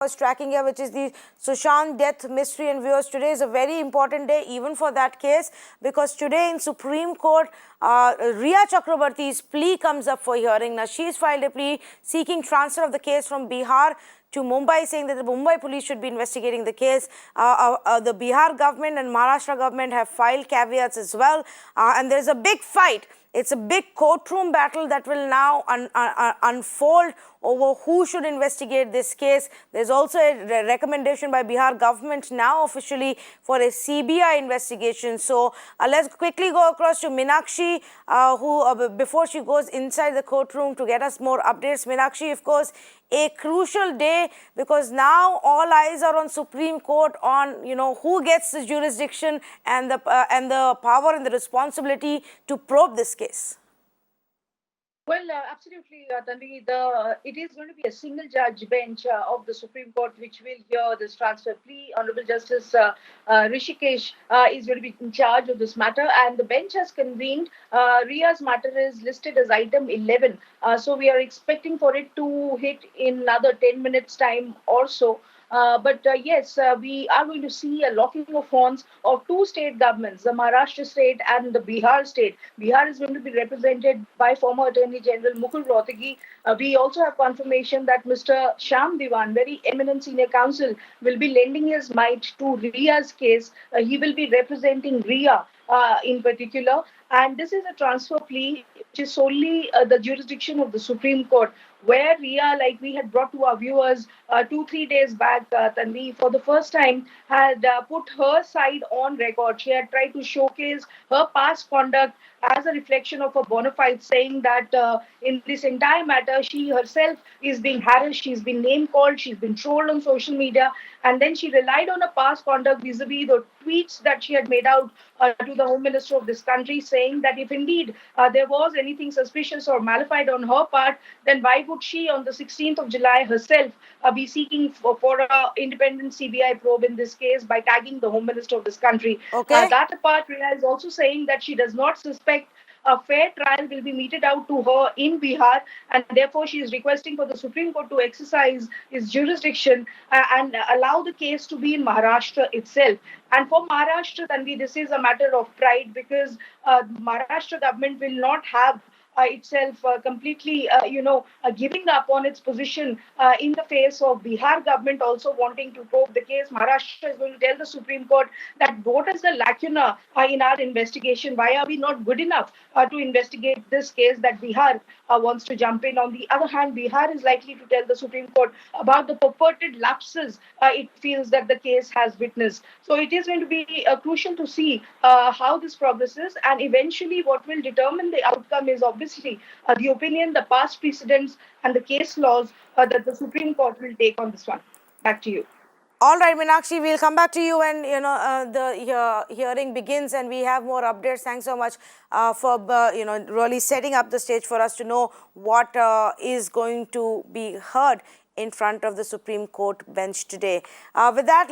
was tracking here, which is the Sushant death mystery. And viewers, today is a very important day even for that case, because today in Supreme Court, Rhea Chakrabarti's plea comes up for hearing. Now, she's filed a plea seeking transfer of the case from Bihar to Mumbai, saying that the Mumbai police should be investigating the case. The Bihar government and Maharashtra government have filed caveats as well, and there's a big fight. It's a big courtroom battle that will now unfold over who should investigate this case. There's also a recommendation by Bihar government now officially for a CBI investigation. So let's quickly go across to Meenakshi, who before she goes inside the courtroom to get us more updates. Meenakshi, of course, a crucial day, because now all eyes are on Supreme Court on who gets the jurisdiction and the power and the responsibility to probe this case. Well, absolutely, Tanvi. It is going to be a single judge bench of the Supreme Court which will hear this transfer plea. Honorable Justice Rishikesh is going to be in charge of this matter, and the bench has convened. Rhea's matter is listed as item 11, so we are expecting for it to hit in another 10 minutes time or so. But yes, we are going to see a locking of horns of two state governments, the Maharashtra state and the Bihar state. Bihar is going to be represented by former Attorney General Mukul Rohtgi. We also have confirmation that Mr. Shyam Diwan, very eminent senior counsel, will be lending his might to Rhea's case. He will be representing Rhea in particular. And this is a transfer plea which is solely the jurisdiction of the Supreme Court, where Rhea, like we had brought to our viewers 2-3 days back, Tanvi, for the first time had put her side on record. She had tried to showcase her past conduct as a reflection of her bona fide, saying that in this entire matter, she herself is being harassed, she's been name called, she's been trolled on social media, and then she relied on her past conduct vis-a-vis the tweets that she had made out to the Home Minister of this country, saying that if indeed there was anything suspicious or malified on her part, then why would she on the 16th of July herself be seeking for an independent CBI probe in this case by tagging the Home Minister of this country. Okay. That apart, Rhea is also saying that she does not suspect a fair trial will be meted out to her in Bihar, and therefore she is requesting for the Supreme Court to exercise its jurisdiction and allow the case to be in Maharashtra itself. And for Maharashtra, Tanvi, this is a matter of pride, because Maharashtra government will not have itself completely, giving up on its position in the face of Bihar government also wanting to probe the case. Maharashtra is going to tell the Supreme Court that what is the lacuna in our investigation? Why are we not good enough to investigate this case that Bihar wants to jump in? On the other hand, Bihar is likely to tell the Supreme Court about the purported lapses it feels that the case has witnessed. So it is going to be crucial to see how this progresses, and eventually what will determine the outcome is obviously the opinion, the past precedents, and the case laws that the Supreme Court will take on this one. Back to you. All right, Meenakshi, we'll come back to you when the hearing begins and we have more updates. Thanks so much for really setting up the stage for us to know what is going to be heard in front of the Supreme Court bench today. With that,